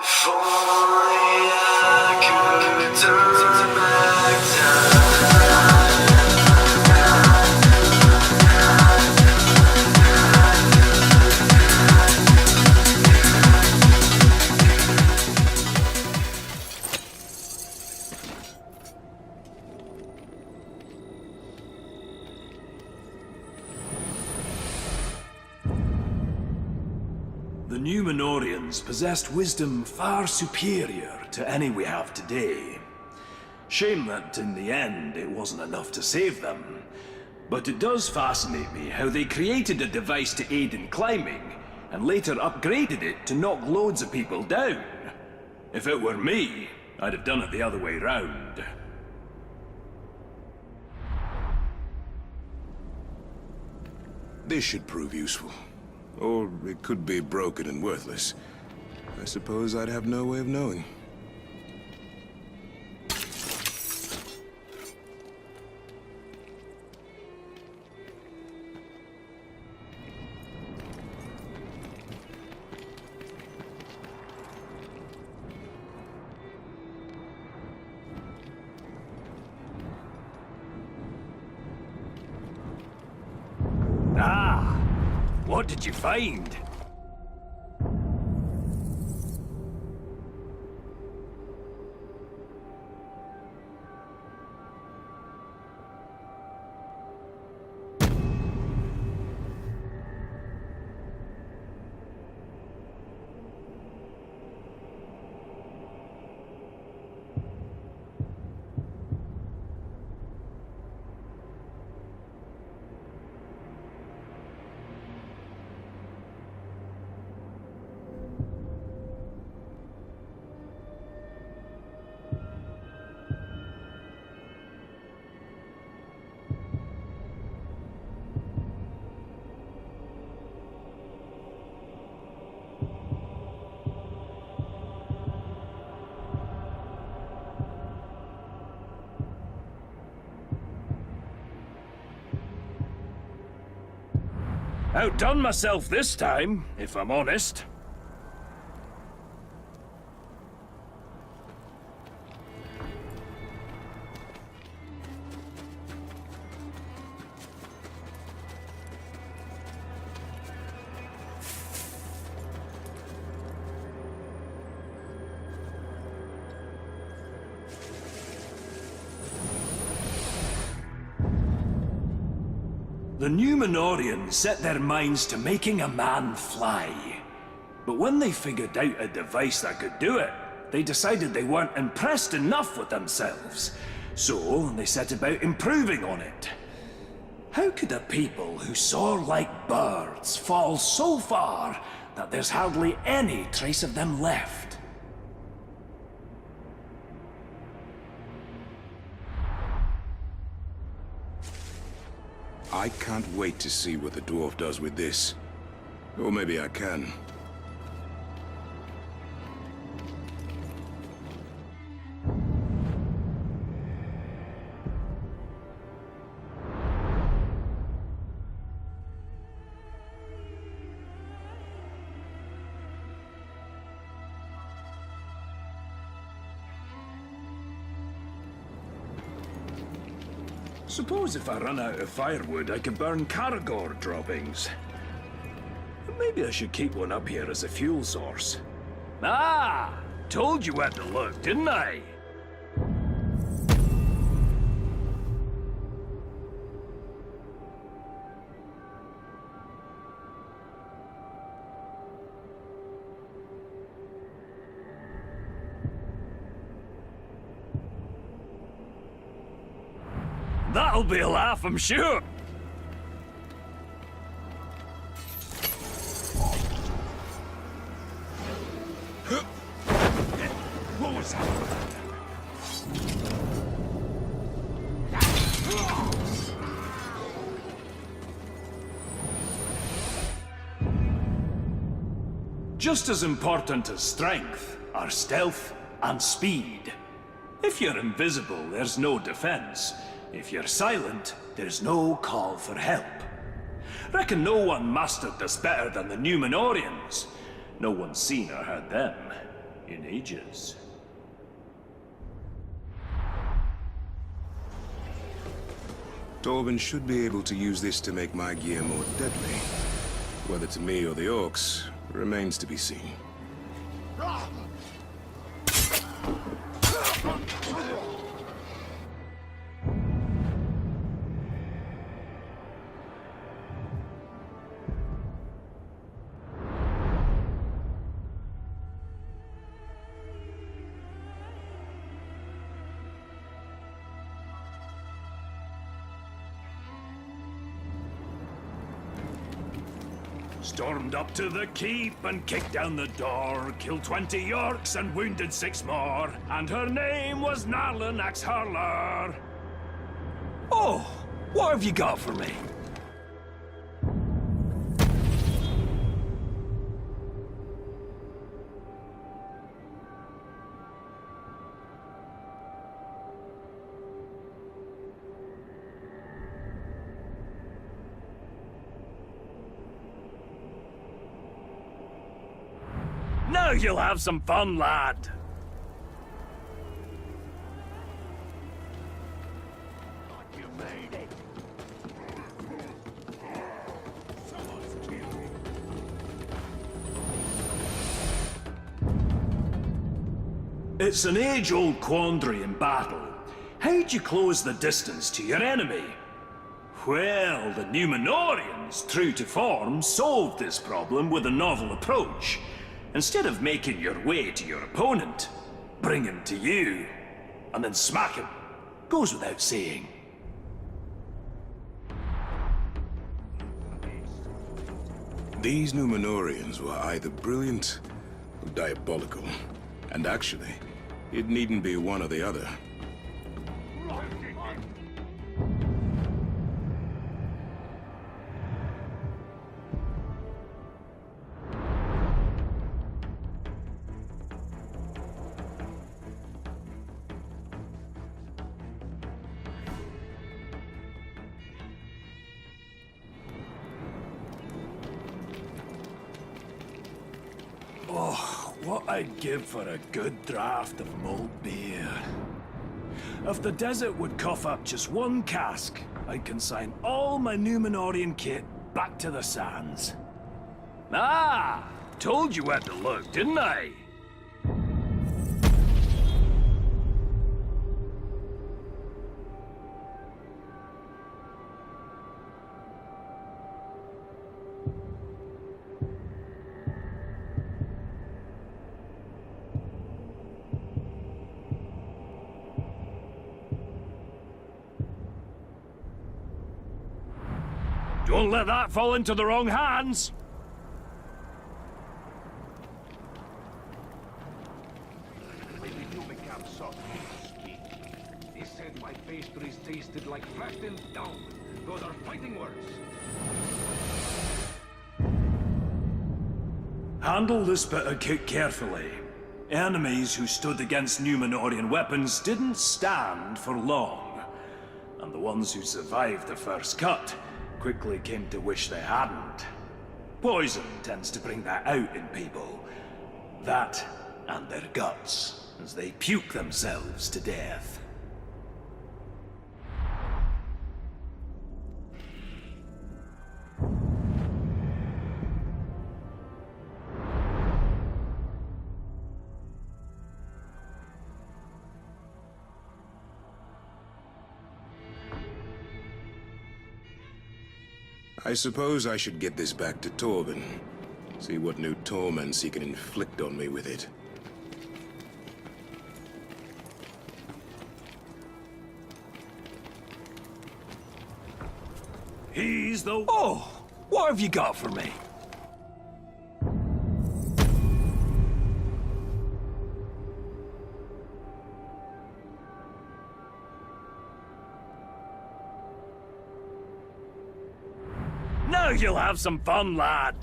If only I could turn back time. The Numenoreans possessed wisdom far superior to any we have today. Shame that in the end it wasn't enough to save them. But it does fascinate me how they created a device to aid in climbing, and later upgraded it to knock loads of people down. If it were me, I'd have done it the other way round. This should prove useful. Or it could be broken and worthless. I suppose I'd have no way of knowing. What did you find? Outdone myself this time, if I'm honest. The Numenoreans set their minds to making a man fly. But when they figured out a device that could do it, they decided they weren't impressed enough with themselves. So they set about improving on it. How could a people who soar like birds fall so far that there's hardly any trace of them left? I can't wait to see what the dwarf does with this. Or maybe I can. Suppose if I run out of firewood, I could burn Caragor droppings. Maybe I should keep one up here as a fuel source. Ah! Told you where to look, didn't I? That'll be a laugh, I'm sure. What was that? Just as important as strength are stealth and speed. If you're invisible, there's no defense. If you're silent, there's no call for help. Reckon no one mastered this better than the Numenoreans. No one's seen or heard them. in ages. Torvin should be able to use this to make my gear more deadly. Whether to me or the orcs remains to be seen. Stormed up to the keep and kicked down the door, killed 20 Yorks and wounded 6 more, and her name was Narlin Axe-Hurler. Oh, what have you got for me? Now you'll have some fun, lad. You made it. It's an age-old quandary in battle. How'd you close the distance to your enemy? Well, the Numenoreans, true to form, solved this problem with a novel approach. Instead of making your way to your opponent, bring him to you, and then smack him. Goes without saying. These Numenoreans were either brilliant or diabolical. And actually, it needn't be one or the other. Oh, what I'd give for a good draught of mulled beer. If the desert would cough up just one cask, I'd consign all my Numenorean kit back to the sands. Ah! Told you where to look, didn't I? Don't let that fall into the wrong hands! They said my pastries tasted like flattened down. Those are fighting words. Handle this bit of kit carefully. Enemies who stood against Numenorean weapons didn't stand for long. And the ones who survived the first cut quickly came to wish they hadn't. Poison tends to bring that out in people. That and their guts, as they puke themselves to death. I suppose I should get this back to Torvin. See what new torments he can inflict on me with it. He's the... Oh! What have you got for me? Now you'll have some fun, lad.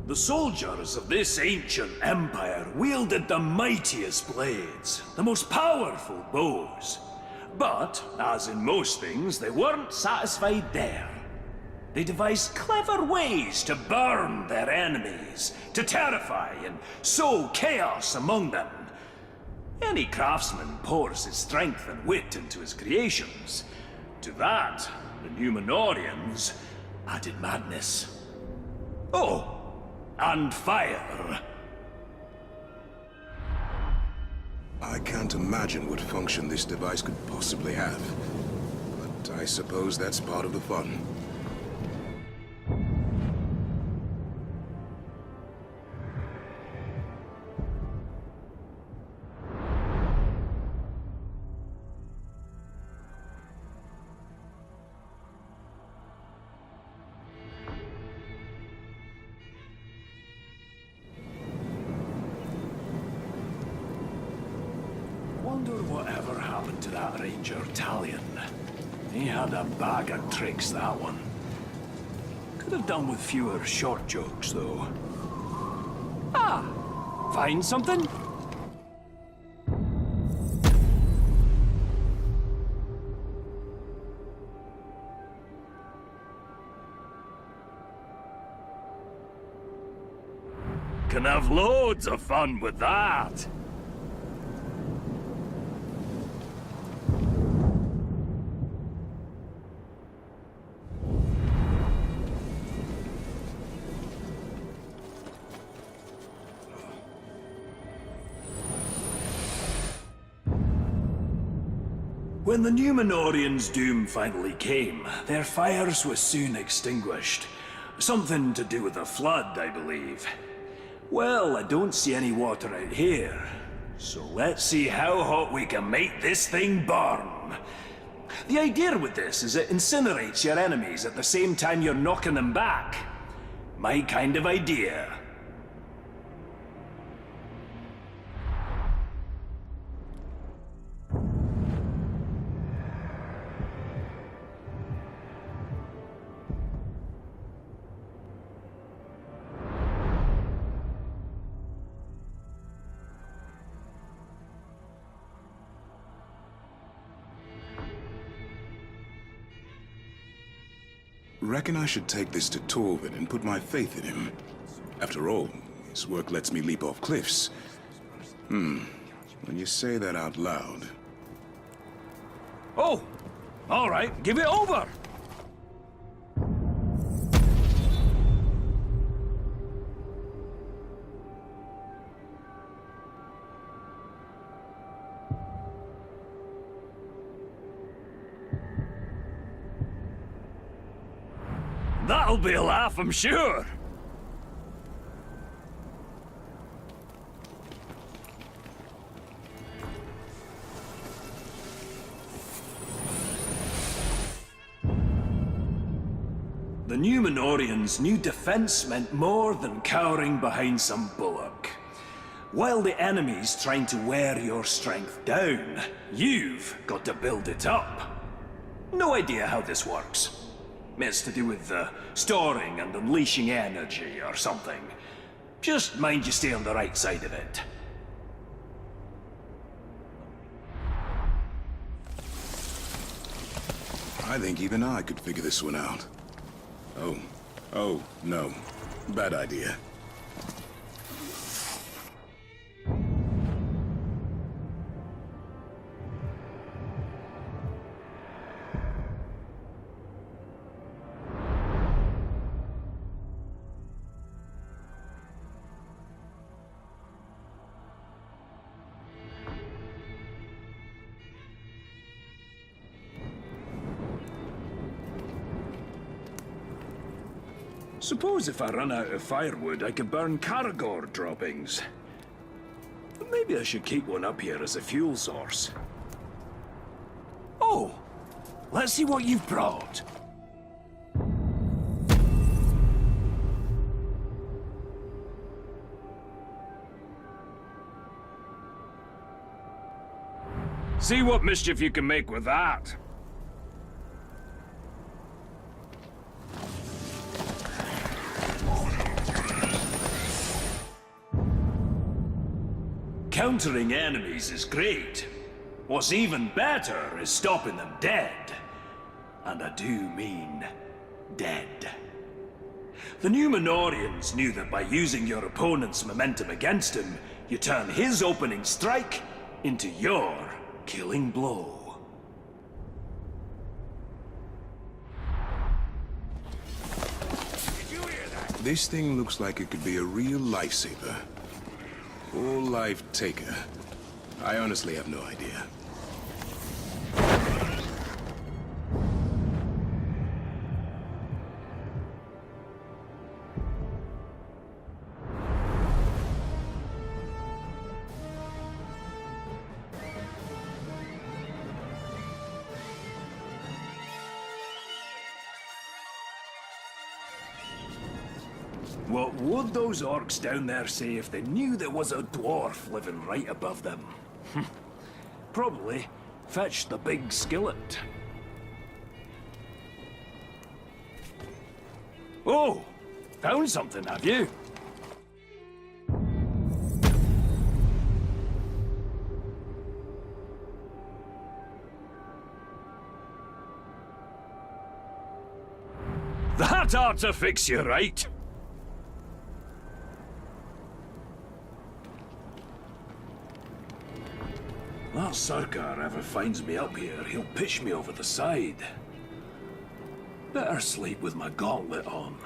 The soldiers of this ancient empire wielded the mightiest blades, the most powerful bows. But, as in most things, they weren't satisfied there. They devised clever ways to burn their enemies, to terrify and sow chaos among them. Any craftsman pours his strength and wit into his creations. To that, the Numenoreans added madness. Oh, and fire. I can't imagine what function this device could possibly have. But I suppose that's part of the fun. Wonder whatever happened to that ranger Talion. He had a bag of tricks, that one. Could have done with fewer short jokes, though. Ah! Find something? Can have loads of fun with that. When the Numenoreans' doom finally came, their fires were soon extinguished. Something to do with a flood, I believe. Well, I don't see any water out here, so let's see how hot we can make this thing burn. The idea with this is it incinerates your enemies at the same time you're knocking them back. My kind of idea. Reckon I should take this to Torvin and put my faith in him. After all, his work lets me leap off cliffs. When you say that out loud... Oh! All right, give it over! That'll be a laugh, I'm sure. The Numenoreans knew defense meant more than cowering behind some bulwark. While the enemy's trying to wear your strength down, you've got to build it up. No idea how this works. It's to do with storing and unleashing energy or something. Just mind you stay on the right side of it. I think even I could figure this one out. Oh, no. Bad idea. Suppose if I run out of firewood, I could burn Caragor droppings. Maybe I should keep one up here as a fuel source. Oh! Let's see what you've brought. See what mischief you can make with that. Encountering enemies is great. What's even better is stopping them dead. And I do mean dead. The Numenoreans knew that by using your opponent's momentum against him, you turn his opening strike into your killing blow. This thing looks like it could be a real lifesaver. Or life taker. I honestly have no idea. What would those orcs down there say if they knew there was a dwarf living right above them? Probably fetch the big skillet. Oh! Found something, have you? That ought to fix you right! That Sarkar ever finds me up here, he'll pitch me over the side. Better sleep with my gauntlet on.